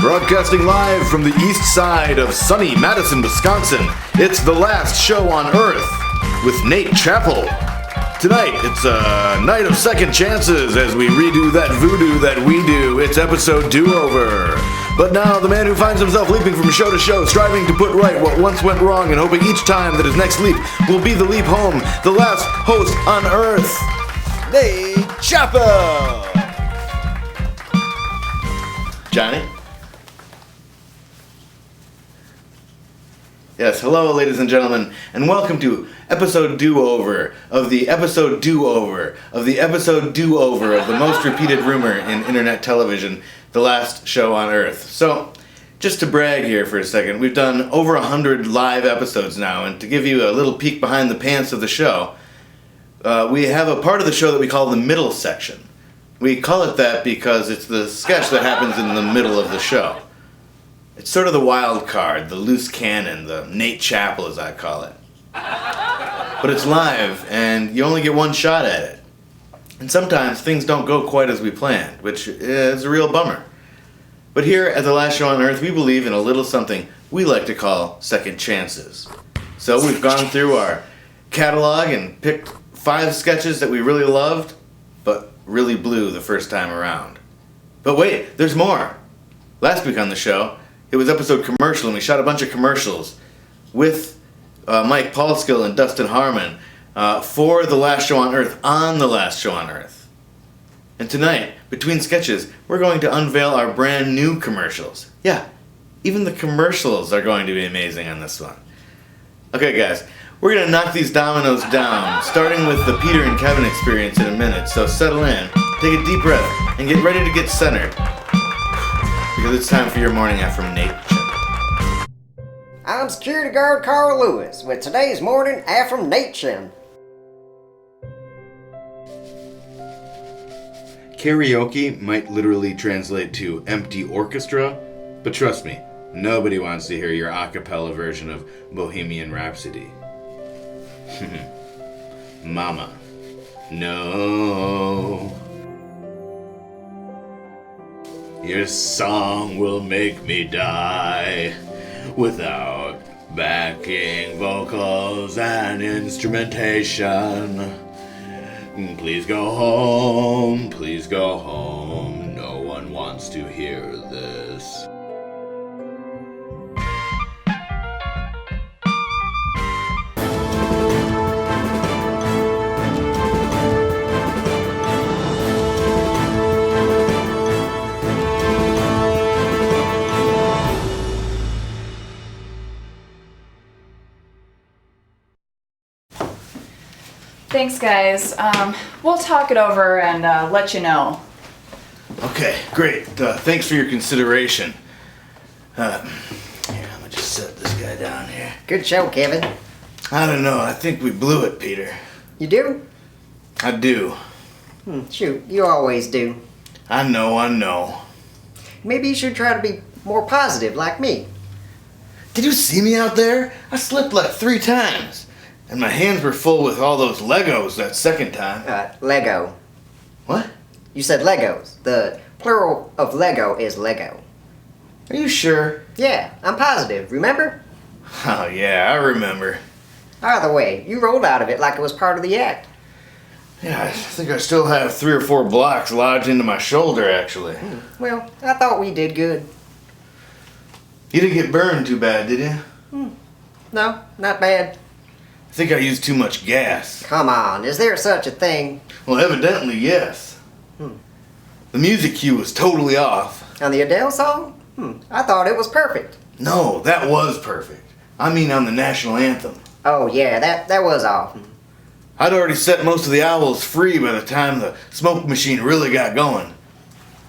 broadcasting live from the east side of sunny Madison, Wisconsin. It's The Last Show on Earth with Nate Chappell. Tonight, it's a night of second chances as we redo that voodoo that we do. It's episode do-over. But now, the man who finds himself leaping from show to show, striving to put right what once went wrong and hoping each time that his next leap will be the leap home, the last host on Earth, Nate Chappell! Johnny? Yes, hello ladies and gentlemen, and welcome to episode do-over of the episode do-over of the episode do-over of the most repeated rumor in internet television, The Last Show on Earth. So, just to brag here for a second, we've done over 100 live episodes now, and to give you a little peek behind the pants of the show, we have a part of the show that we call the middle section. We call it that because it's the sketch that happens in the middle of the show. It's sort of the wild card, the loose cannon, the Nate Chappell as I call it. But it's live, and you only get one shot at it. And sometimes things don't go quite as we planned, which is a real bummer. But here at The Last Show on Earth, we believe in a little something we like to call second chances. So we've gone through our catalog and picked 5 sketches that we really loved, but really blew the first time around. But wait, there's more. Last week on the show, it was episode commercial, and we shot a bunch of commercials with Mike Paulskill and Dustin Harmon for The Last Show on Earth, on The Last Show on Earth. And tonight, between sketches, we're going to unveil our brand new commercials. Yeah, even the commercials are going to be amazing on this one. Okay guys, we're going to knock these dominoes down, starting with the Peter and Kevin experience in a minute, so settle in, take a deep breath, and get ready to get centered. Because it's time for your morning affirmation. I'm security guard Carl Lewis with today's morning affirmation. Karaoke might literally translate to empty orchestra, but trust me, nobody wants to hear your a cappella version of Bohemian Rhapsody. Mama, no. Your song will make me die without backing vocals and instrumentation. Please go home, no one wants to hear this. Thanks, guys. We'll talk it over and let you know. Okay, great. Thanks for your consideration. Here, let me just set this guy down here. Good show, Kevin. I don't know. I think we blew it, Peter. You do? I do. Shoot, you always do. I know. Maybe you should try to be more positive like me. Did you see me out there? I slipped like 3 times. And my hands were full with all those Legos that second time. Lego. What? You said Legos. The plural of Lego is Lego. Are you sure? Yeah, I'm positive, remember? Oh yeah, I remember. Either way, you rolled out of it like it was part of the act. Yeah, I think I still have 3 or 4 blocks lodged into my shoulder, actually. Well, I thought we did good. You didn't get burned too bad, did you? No, not bad. I think I used too much gas. Come on, is there such a thing? Well, evidently, yes. The music cue was totally off. On the Adele song? I thought it was perfect. No, that was perfect. I mean on the national anthem. Oh yeah, that was off. I'd already set most of the owls free by the time the smoke machine really got going.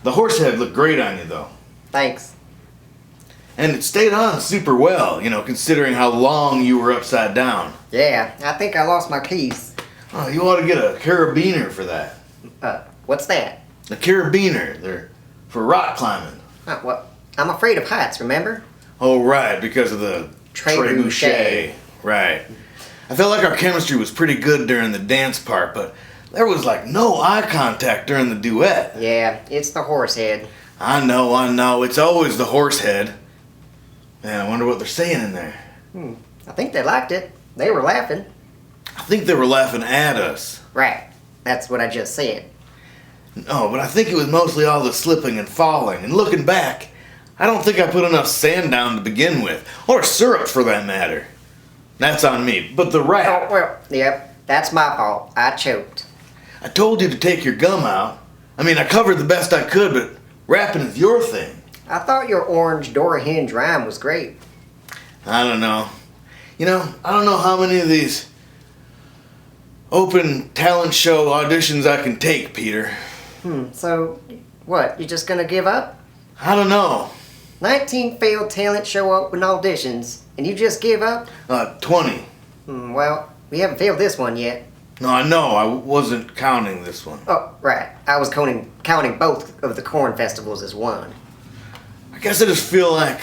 The horse head looked great on you, though. Thanks. And it stayed on super well, considering how long you were upside down. Yeah, I think I lost my keys. Oh, you ought to get a carabiner for that. What's that? A carabiner. They're for rock climbing. Well, I'm afraid of heights, remember? Oh, right, because of the Trebuchet. Right. I felt like our chemistry was pretty good during the dance part, but there was like no eye contact during the duet. Yeah, it's the horse head. I know. It's always the horse head. Man, I wonder what they're saying in there. I think they liked it. They were laughing. I think they were laughing at us. Right. That's what I just said. No, but I think it was mostly all the slipping and falling. And looking back, I don't think I put enough sand down to begin with. Or syrup, for that matter. That's on me. But the Oh, rap... well, yep. That's my fault. I choked. I told you to take your gum out. I mean, I covered the best I could, but rapping is your thing. I thought your orange Dora Hinge rhyme was great. I don't know. I don't know how many of these open talent show auditions I can take, Peter. So, what? You just gonna give up? I don't know. 19 failed talent show open auditions, and you just give up? 20. Well, we haven't failed this one yet. No, I know. I wasn't counting this one. Oh, right. I was counting both of the corn festivals as one. I guess I just feel like,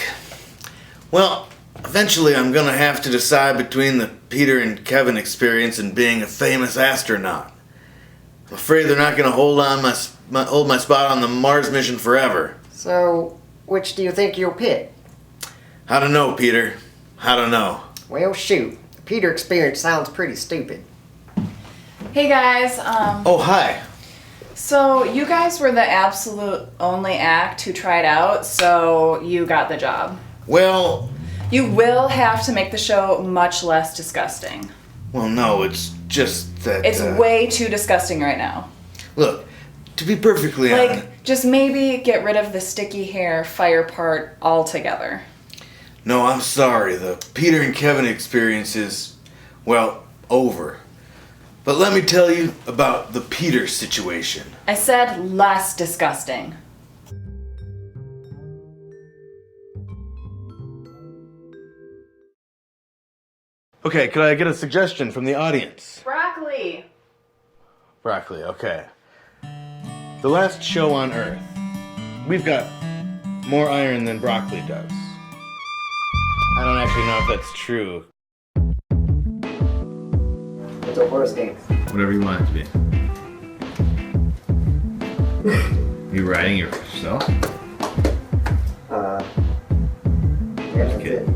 well, eventually I'm gonna have to decide between the Peter and Kevin experience and being a famous astronaut. I'm afraid they're not gonna hold my spot on the Mars mission forever. So, which do you think you'll pick? I don't know, Peter. I don't know. Well, shoot. The Peter experience sounds pretty stupid. Hey guys, Oh, hi. so you guys were the absolute only act who tried out, so you got the job. Well, You will have to make the show much less disgusting. no, it's just that... It's way too disgusting right now. Look, to be perfectly honest... Like, just maybe get rid of the sticky hair fire part altogether. No, I'm sorry. The Peter and Kevin experience is, well, over. But let me tell you about the Peter situation. I said less disgusting. Okay, could I get a suggestion from the audience? Broccoli. Broccoli, okay. The last show on Earth. We've got more iron than broccoli does. I don't actually know if that's true. What's our first game? Whatever you want it to be. You writing yourself? Yeah, that's Okay. it.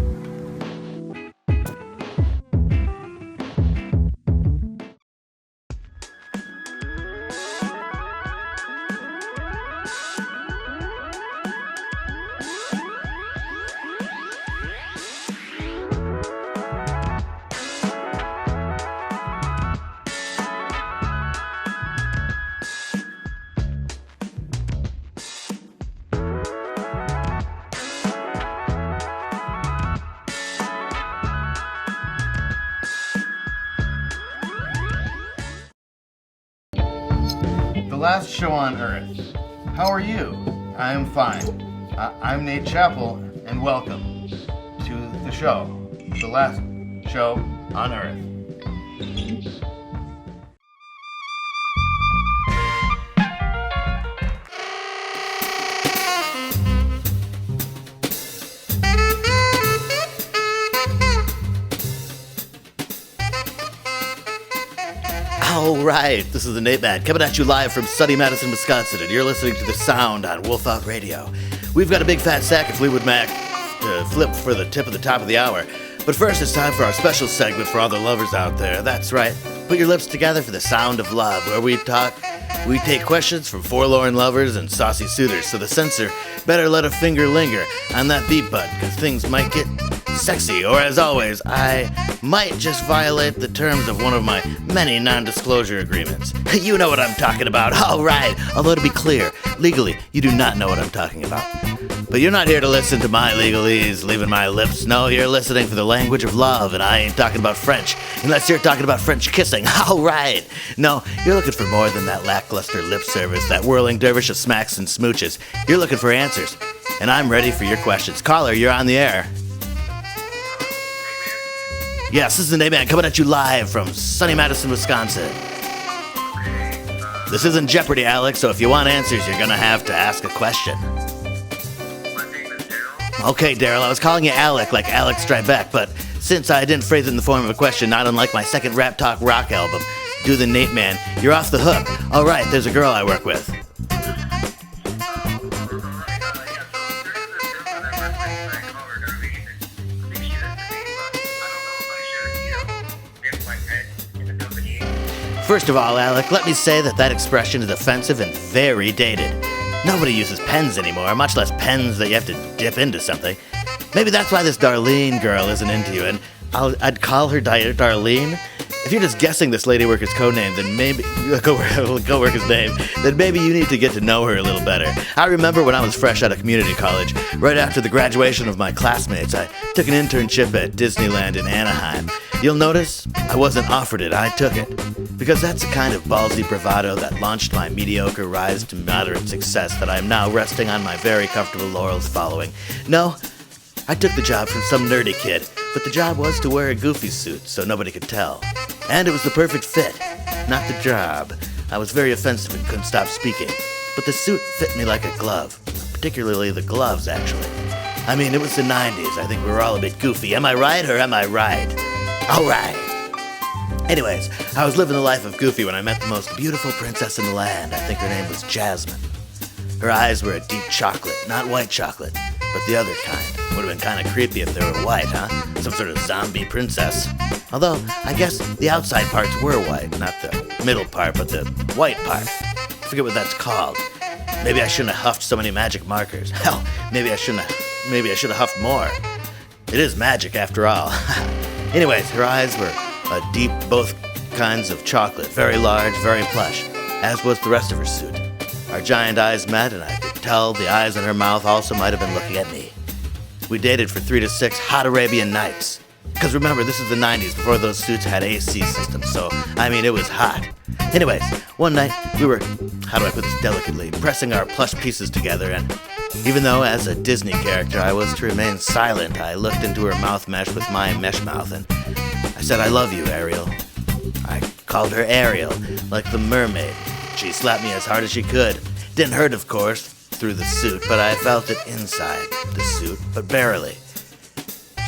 The last show on Earth. How are you? I am fine. I'm Nate Chappell, and welcome to the show. The last show on Earth. All right, this is the Nate Man coming at you live from sunny Madison, Wisconsin, and you're listening to The Sound on Wolf Out Radio. We've got a big fat sack of Fleetwood Mac to flip for the tip of the top of the hour. But first, it's time for our special segment for all the lovers out there. That's right, put your lips together for The Sound of Love, where we take questions from forlorn lovers and saucy suitors, so the censor better let a finger linger on that beat button, because things might get sexy, or as always, I might just violate the terms of one of my many non-disclosure agreements. You know what I'm talking about, all right. Although to be clear, legally, you do not know what I'm talking about. But you're not here to listen to my legalese leaving my lips. No, you're listening for the language of love, and I ain't talking about French, unless you're talking about French kissing, all right. No, you're looking for more than that lackluster lip service, that whirling dervish of smacks and smooches. You're looking for answers, and I'm ready for your questions. Caller, you're on the air. Yes, this is the Nate Man coming at you live from sunny Madison, Wisconsin. This isn't Jeopardy, Alex, so if you want answers, you're gonna have to ask a question. Okay, Daryl, I was calling you Alec, like Alex Trebek, but since I didn't phrase it in the form of a question, not unlike my second Rap Talk rock album, Do the Nate Man, you're off the hook. All right, there's a girl I work with. First of all, Alec, let me say that expression is offensive and very dated. Nobody uses pens anymore, much less pens that you have to dip into something. Maybe that's why this Darlene girl isn't into you, and I'd call her Darlene. If you're just guessing this lady worker's codename, then maybe co-worker's name, then maybe you need to get to know her a little better. I remember when I was fresh out of community college, right after the graduation of my classmates, I took an internship at Disneyland in Anaheim. You'll notice I wasn't offered it, I took it. Because that's the kind of ballsy bravado that launched my mediocre rise to moderate success that I am now resting on my very comfortable laurels following. No, I took the job from some nerdy kid, but the job was to wear a goofy suit so nobody could tell. And it was the perfect fit, not the job. I was very offensive and couldn't stop speaking, but the suit fit me like a glove, particularly the gloves, actually. I mean, it was the 90s. I think we were all a bit goofy. Am I right or am I right? All right. Anyways, I was living the life of Goofy when I met the most beautiful princess in the land. I think her name was Jasmine. Her eyes were a deep chocolate, not white chocolate, but the other kind. Would have been kind of creepy if they were white, huh? Some sort of zombie princess. Although, I guess the outside parts were white, not the middle part, but the white part. I forget what that's called. Maybe I shouldn't have huffed so many magic markers. Hell, maybe I should have huffed more. It is magic after all. Anyways, her eyes were a deep, both kinds of chocolate, very large, very plush, as was the rest of her suit. Our giant eyes met, and I could tell the eyes in her mouth also might have been looking at me. We dated for 3 to 6 hot Arabian nights. Because remember, this is the 90s, before those suits had AC systems, so, I mean, it was hot. Anyways, one night, we were, how do I put this delicately, pressing our plush pieces together, and even though, as a Disney character, I was to remain silent, I looked into her mouth mesh with my mesh mouth, and I said, "I love you, Ariel." I called her Ariel, like the mermaid. She slapped me as hard as she could. Didn't hurt, of course, through the suit, but I felt it inside the suit, but barely.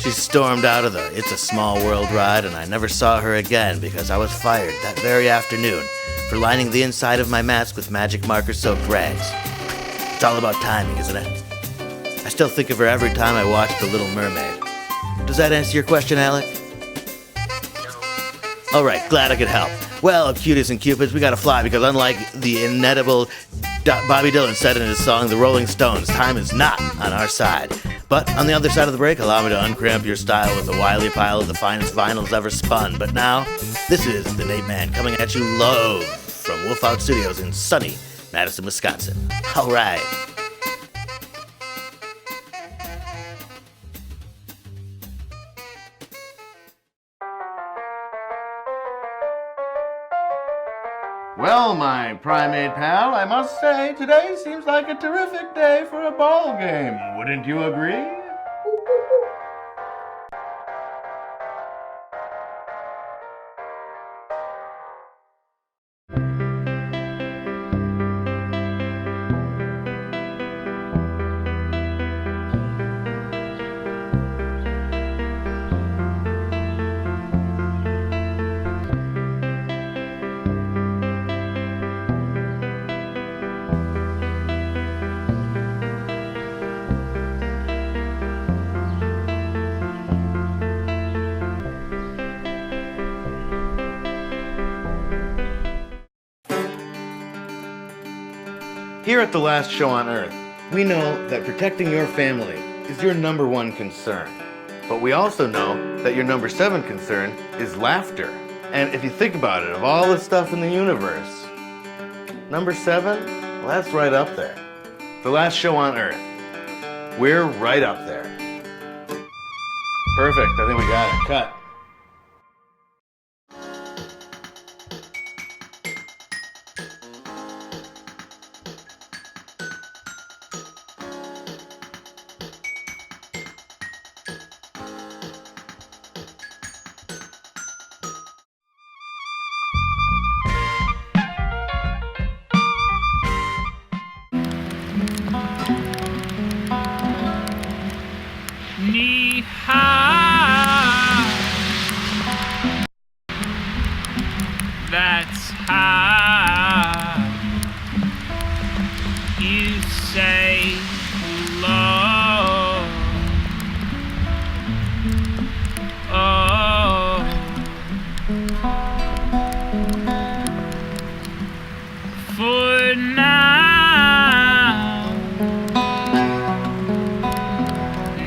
She stormed out of the It's a Small World ride, and I never saw her again because I was fired that very afternoon for lining the inside of my mask with magic marker-soaked rags. It's all about timing, isn't it? I still think of her every time I watch The Little Mermaid. Does that answer your question, Alec? Alright, glad I could help. Well, cuties and cupids, we gotta fly because unlike the inedible Bobby Dylan said in his song The Rolling Stones, time is not on our side. But on the other side of the break, allow me to uncramp your style with a wily pile of the finest vinyls ever spun. But now, this is the Nate Man coming at you live from Wolf Out Studios in sunny Madison, Wisconsin. Alright. Well, my primate pal, I must say, today seems like a terrific day for a ball game. Wouldn't you agree? Here at The Last Show on Earth, we know that protecting your family is your number 1 concern. But we also know that your number 7 concern is laughter. And if you think about it, of all the stuff in the universe, number 7, well, that's right up there. The Last Show on Earth. We're right up there. Perfect, I think we got it. Cut. That's how you say hello. Oh, her now.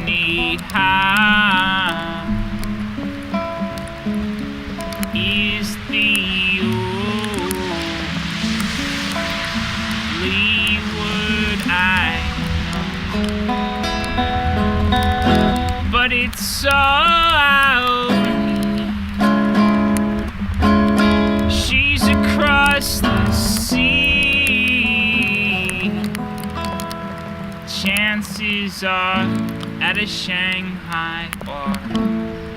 Ni hao is the only word I know, but it's so she's across the sea. Chances are at a Shanghai bar,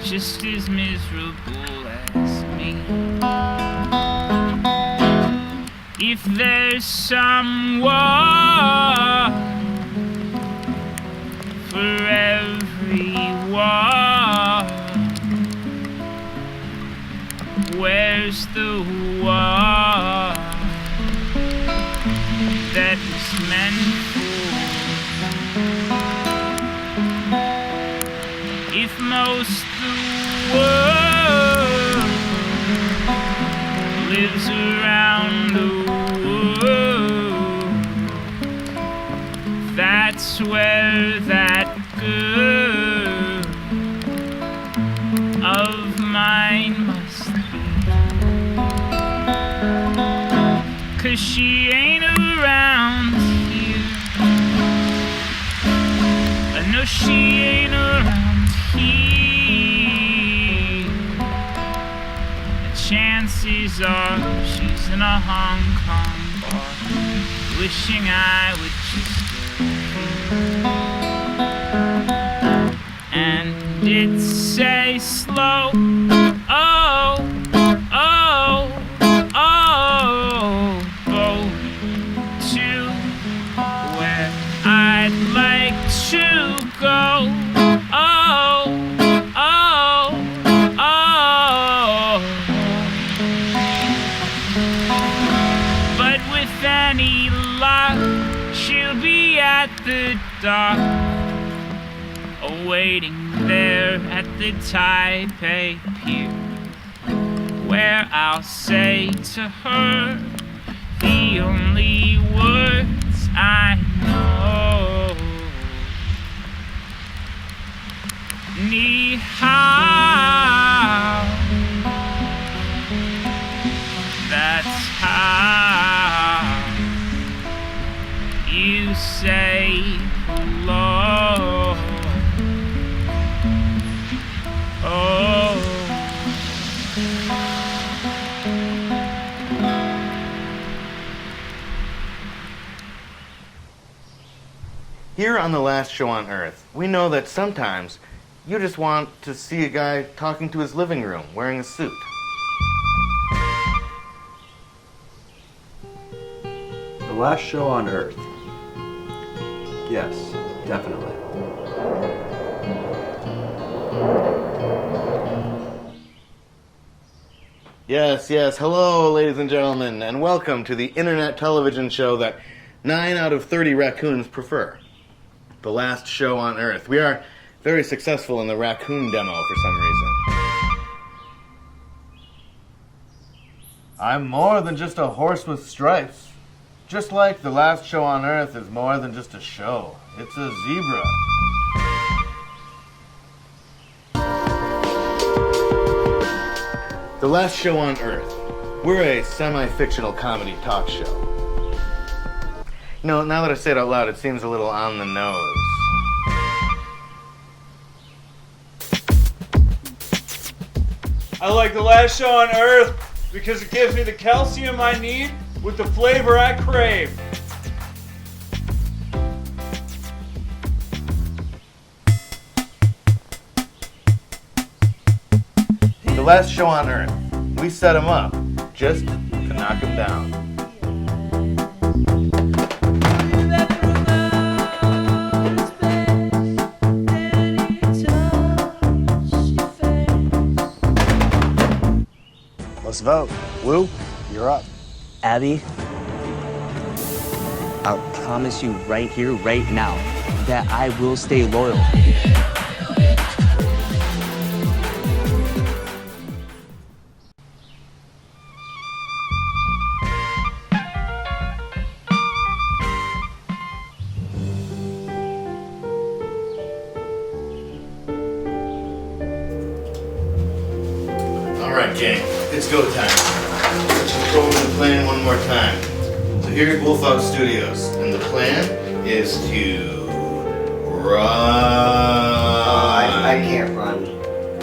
just as miserable as me. If there's some war for every war, where's the war that was meant for? If most the world lives around the world, that's where that girl of mine must be. 'Cause she ain't around here. I know she ain't around here. And chances are she's in a Hong Kong bar, wishing I would just and it say slow, oh, oh, oh, go to where I'd like to go, oh, oh, oh, but with any luck, she'll be at the dock, awaiting there at the Taipei Pier, where I'll say to her the only words I know. Ni hao, that's how you say hello. Oh. Here on The Last Show on Earth, we know that sometimes you just want to see a guy talking to his living room wearing a suit. The Last Show on Earth. Yes, definitely. Yes, yes. Hello, ladies and gentlemen, and welcome to the internet television show that 9 out of 30 raccoons prefer. The Last Show on Earth. We are very successful in the raccoon demo for some reason. I'm more than just a horse with stripes. Just like The Last Show on Earth is more than just a show. It's a zebra. The Last Show on Earth. We're a semi-fictional comedy talk show. You know, now that I say it out loud, it seems a little on the nose. I like The Last Show on Earth because it gives me the calcium I need with the flavor I crave. The Last Show on Earth. We set him up just to knock him down. Let's vote. Woo, you're up. Abby, I'll promise you right here, right now, that I will stay loyal. gang, it's go time. Let's just go over the plan one more time. So here's Wolf Out Studios, and the plan is to run. I can't run.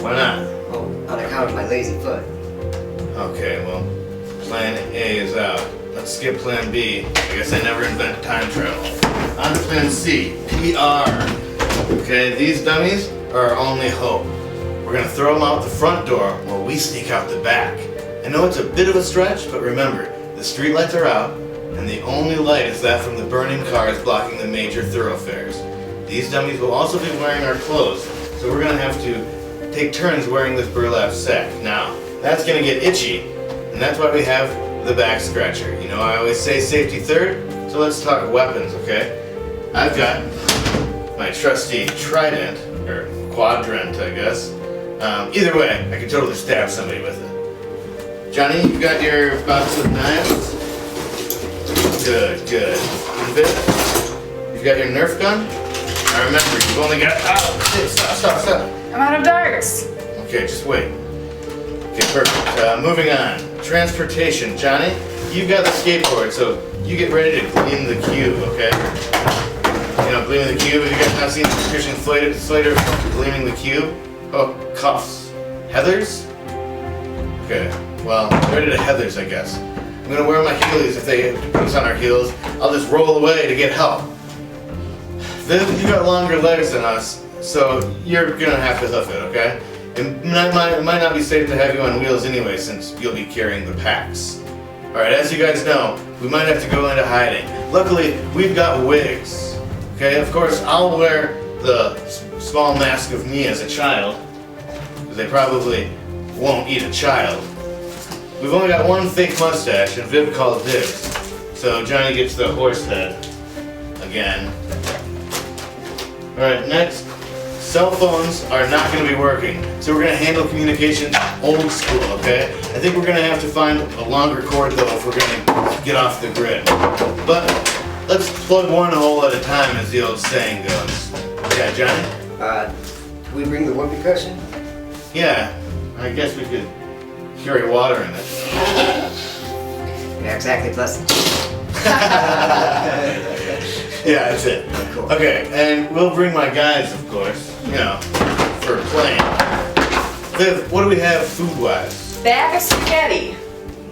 Why not? Oh, on account of my lazy foot. Okay, well, plan A is out. Let's skip plan B. I guess I never invented time travel. On to plan C, PR. Okay, these dummies are our only hope. We're gonna throw them out the front door while we sneak out the back. I know it's a bit of a stretch, but remember, the streetlights are out, and the only light is that from the burning cars blocking the major thoroughfares. These dummies will also be wearing our clothes, so we're gonna have to take turns wearing this burlap sack. Now, that's gonna get itchy, and that's why we have the back scratcher. You know, I always say safety third, so let's talk weapons, okay? I've got my trusty trident, or quadrant, I guess. Either way, I can totally stab somebody with it. Johnny, you got your box of knives? Good, good. And Viv, you got your Nerf gun? I remember, you've only got... Oh, shit, stop. I'm out of darts. Okay, just wait. Okay, perfect. Moving on. Transportation. Johnny, you got the skateboard, so you get ready to gleam the cube, okay? You know, gleaming the cube. Have you guys not seen Christian Slater gleaming the cube? Oh, cuffs. Heathers? Okay, well, ready to Heathers, I guess. I'm gonna wear my heelys. If they put us on our heels, I'll just roll away to get help. Viv, you got longer legs than us, so you're gonna have to hoof it, okay? It might not be safe to have you on wheels anyway, since you'll be carrying the packs. Alright, as you guys know, we might have to go into hiding. Luckily, we've got wigs. Okay, of course, I'll wear the small mask of me as a child, because they probably won't eat a child. We've only got one fake mustache, and Viv called dibs. So Johnny gets the horse head again. Alright, next. Cell phones are not going to be working, so we're going to handle communications old school, okay? I think we're going to have to find a longer cord, though, if we're going to get off the grid. But let's plug one hole at a time, as the old saying goes. Yeah, Johnny? Can we bring the whoopee cushion? Yeah, I guess we could carry water in it. Yeah, exactly, plus. Yeah, that's it. Cool. Okay, and we'll bring my guys, of course, you know, for playing. Viv, what do we have food-wise? Bag of spaghetti.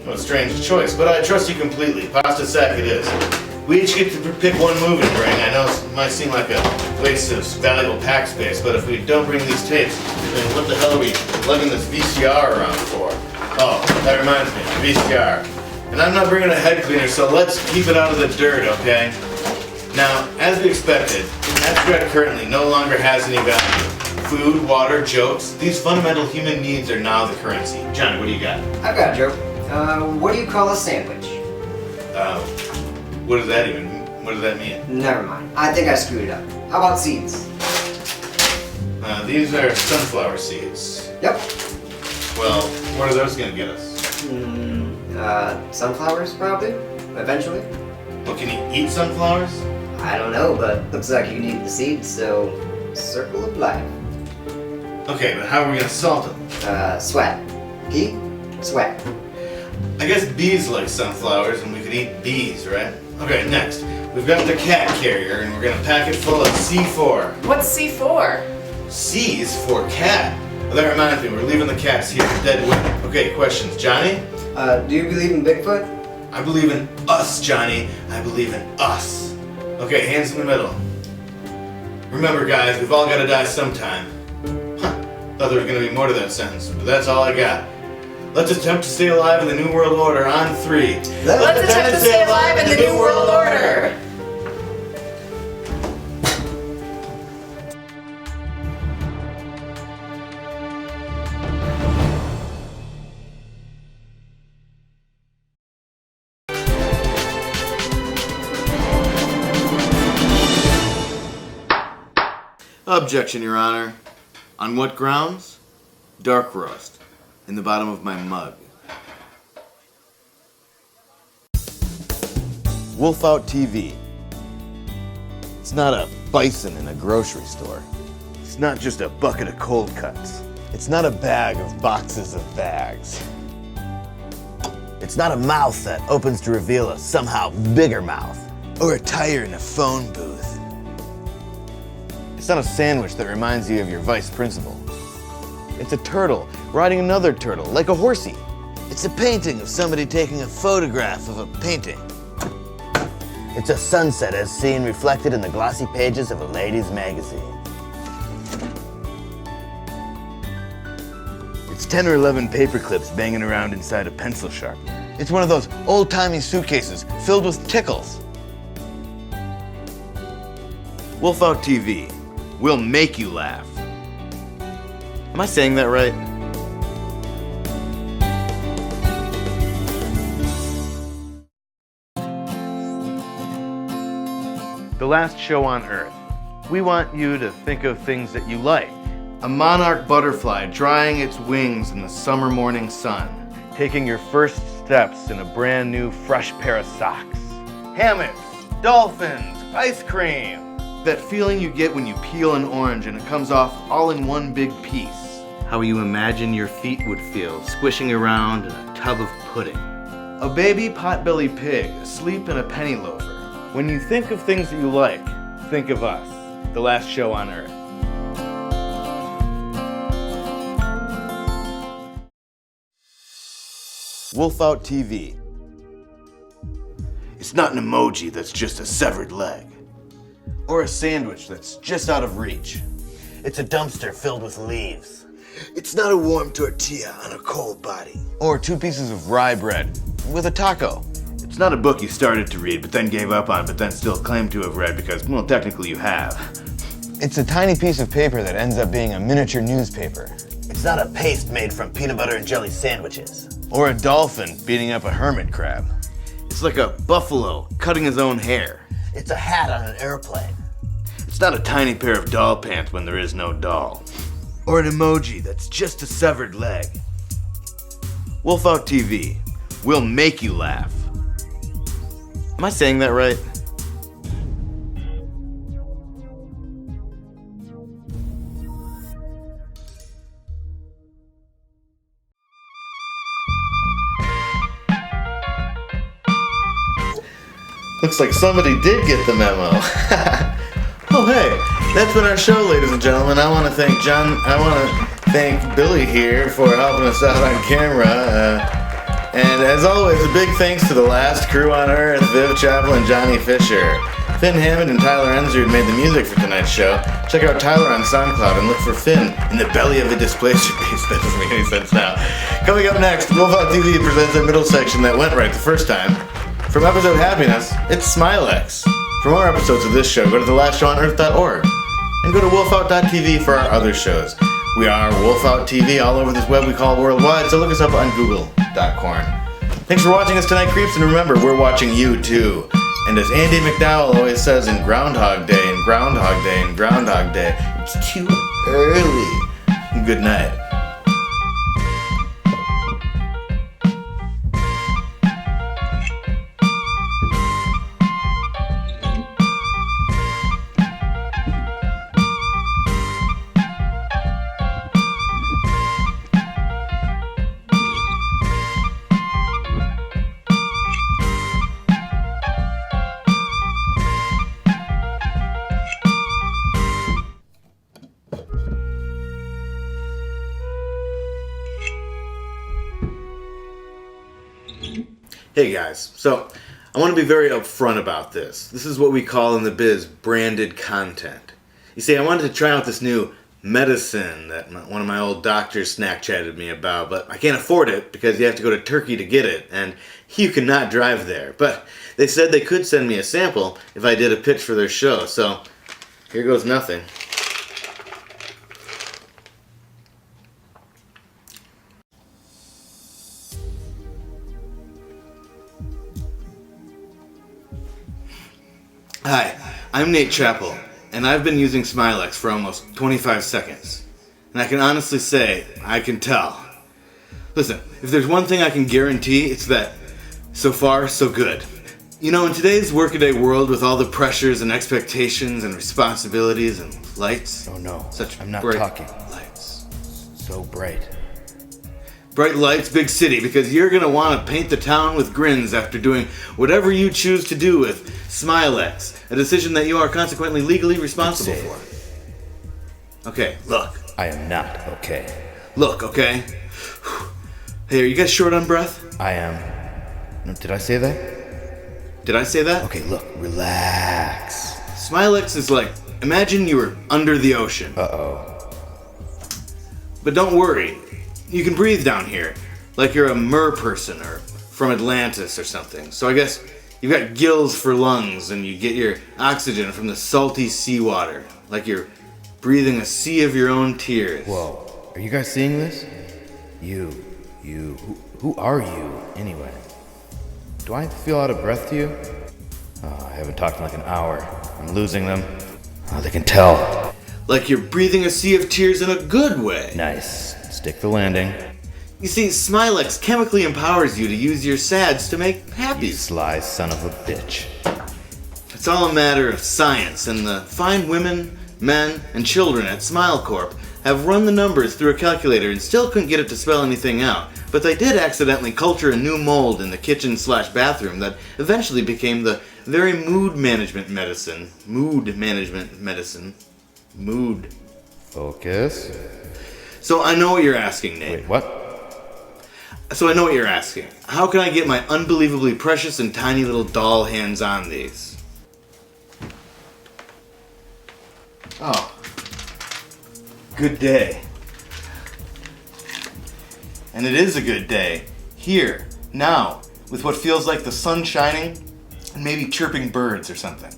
Well, strange choice, but I trust you completely. Pasta sack it is. We each get to pick one move and bring. I know it might seem like a waste of valuable pack space, but if we don't bring these tapes, then what the hell are we lugging this VCR around for? Oh, that reminds me, VCR. And I'm not bringing a head cleaner, so let's keep it out of the dirt, okay? Now, as we expected, Abstract currently no longer has any value. Food, water, jokes, these fundamental human needs are now the currency. Johnny, what do you got? I've got a joke. What do you call a sandwich? What does that mean? Never mind. I think I screwed it up. How about seeds? These are sunflower seeds. Yep. Well, what are those gonna get us? Sunflowers, probably? Eventually? Well, can you eat sunflowers? I don't know, but looks like you need the seeds, so circle of life. Okay, but how are we gonna salt them? Sweat. Pea? Sweat. I guess bees like sunflowers and we could eat bees, right? Okay, next. We've got the cat carrier and we're gonna pack it full of C4. What's C4? C is for cat. Well, that reminds me, we're leaving the cats here for dead women. Okay, questions. Johnny? Do you believe in Bigfoot? I believe in us, Johnny. I believe in us. Okay, hands in the middle. Remember, guys, we've all got to die sometime. Huh. Thought there was going to be more to that sentence, but that's all I got. Let's attempt to stay alive in the New World Order on 3. Let's attempt to stay alive in the New World Order. Objection, Your Honor. On what grounds? Dark rust in the bottom of my mug. Wolf Out TV. It's not a bison in a grocery store. It's not just a bucket of cold cuts. It's not a bag of boxes of bags. It's not a mouth that opens to reveal a somehow bigger mouth. Or a tire in a phone booth. It's not a sandwich that reminds you of your vice principal. It's a turtle riding another turtle, like a horsey. It's a painting of somebody taking a photograph of a painting. It's a sunset as seen reflected in the glossy pages of a ladies' magazine. It's 10 or 11 paper clips banging around inside a pencil sharpener. It's one of those old-timey suitcases filled with tickles. Wolf Out TV. We'll make you laugh. Am I saying that right? The last show on Earth. We want you to think of things that you like. A monarch butterfly drying its wings in the summer morning sun. Taking your first steps in a brand new fresh pair of socks. Hammocks, dolphins, ice cream. That feeling you get when you peel an orange and it comes off all in one big piece. How you imagine your feet would feel squishing around in a tub of pudding. A baby potbelly pig asleep in a penny loafer. When you think of things that you like, think of us, the last show on Earth. Wolf Out TV. It's not an emoji that's just a severed leg. Or a sandwich that's just out of reach. It's a dumpster filled with leaves. It's not a warm tortilla on a cold body. Or 2 pieces of rye bread with a taco. It's not a book you started to read but then gave up on but then still claimed to have read because, well, technically you have. It's a tiny piece of paper that ends up being a miniature newspaper. It's not a paste made from peanut butter and jelly sandwiches. Or a dolphin beating up a hermit crab. It's like a buffalo cutting his own hair. It's a hat on an airplane. It's not a tiny pair of doll pants when there is no doll. Or an emoji that's just a severed leg. Wolf Out TV. We'll make you laugh. Am I saying that right? Looks like somebody did get the memo. Oh, hey, that's been our show, ladies and gentlemen. I want to thank Billy here for helping us out on camera. And as always, a big thanks to the last crew on Earth, Viv Chappell and Johnny Fisher. Finn Hammond and Tyler Ensrud made the music for tonight's show. Check out Tyler on SoundCloud and look for Finn in the belly of a displacer piece. That doesn't make any sense now. Coming up next, Wolf Out TV presents a middle section that went right the first time. From episode Happiness, it's Smilex. For more episodes of this show, go to thelastshowOnEarth.org and go to wolfout.tv for our other shows. We are Wolf Out TV all over this web we call worldwide, so look us up on google.com. Thanks for watching us tonight, creeps, and remember, we're watching you too. And as Andy McDowell always says in Groundhog Day and Groundhog Day and Groundhog Day, it's too early. Good night. Hey guys, so I want to be very upfront about this. This is what we call in the biz branded content. You see, I wanted to try out this new medicine that one of my old doctors snack chatted me about, but I can't afford it because you have to go to Turkey to get it, and you cannot drive there. But they said they could send me a sample if I did a pitch for their show, so here goes nothing. Hi, I'm Nate Chappell, and I've been using Smilex for almost 25 seconds. And I can honestly say, I can tell. Listen, if there's one thing I can guarantee, it's that so far, so good. You know, in today's workaday world with all the pressures and expectations and responsibilities and lights. Oh no, such I'm not bright talking. lights. so bright. Bright lights, big city, because you're gonna want to paint the town with grins after doing whatever you choose to do with Smilex, a decision that you are consequently legally responsible for. Okay, look. I am not okay. Look, okay? Hey, are you guys short on breath? I am. No, did I say that? Did I say that? Okay, look, relax. Smilex is like, imagine you were under the ocean. Uh-oh. But don't worry. You can breathe down here, like you're a mer person or from Atlantis or something. So I guess you've got gills for lungs and you get your oxygen from the salty seawater, like you're breathing a sea of your own tears. Whoa, are you guys seeing this? Who are you, anyway? Do I feel out of breath to you? Oh, I haven't talked in like an hour. I'm losing them. Oh, they can tell. Like you're breathing a sea of tears in a good way. Nice. Stick the landing. You see, Smilex chemically empowers you to use your sads to make happy. You sly son of a bitch. It's all a matter of science, and the fine women, men, and children at SmileCorp have run the numbers through a calculator and still couldn't get it to spell anything out. But they did accidentally culture a new mold in the kitchen/bathroom that eventually became the very mood medicine. Focus. So I know what you're asking, Nate. Wait, what? So I know what you're asking. How can I get my unbelievably precious and tiny little doll hands on these? Oh. Good day. And it is a good day. Here, now, with what feels like the sun shining and maybe chirping birds or something.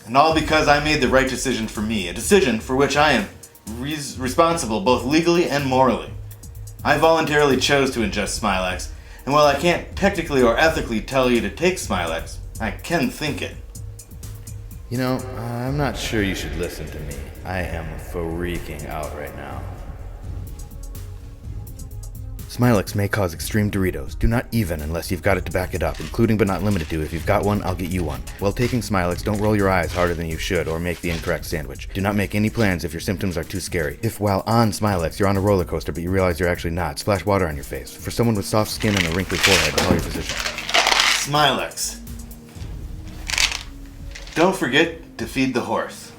And all because I made the right decision for me, a decision for which I am responsible both legally and morally. I voluntarily chose to ingest Smilex, and while I can't technically or ethically tell you to take Smilex, I can think it. You know, I'm not sure you should listen to me. I am freaking out right now. Smilex may cause extreme Doritos. Do not even unless you've got it to back it up, including but not limited to, if you've got one, I'll get you one. While taking Smilex, don't roll your eyes harder than you should or make the incorrect sandwich. Do not make any plans if your symptoms are too scary. If while on Smilex you're on a roller coaster but you realize you're actually not, splash water on your face. For someone with soft skin and a wrinkly forehead, call your physician. Smilex. Don't forget to feed the horse.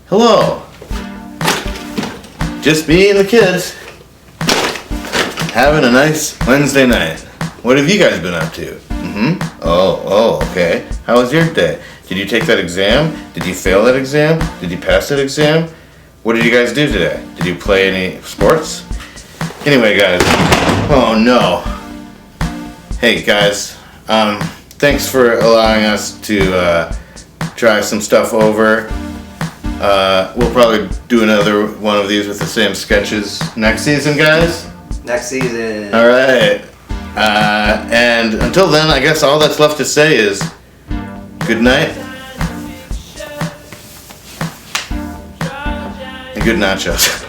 Hello. Just me and the kids. Having a nice Wednesday night. What have you guys been up to? Oh, okay. How was your day? Did you take that exam? Did you fail that exam? Did you pass that exam? What did you guys do today? Did you play any sports? Anyway, guys. Oh, no. Hey, guys. Thanks for allowing us to try some stuff over. We'll probably do another one of these with the same sketches next season, guys. Next season. All right. And until then, I guess all that's left to say is good night and good nachos.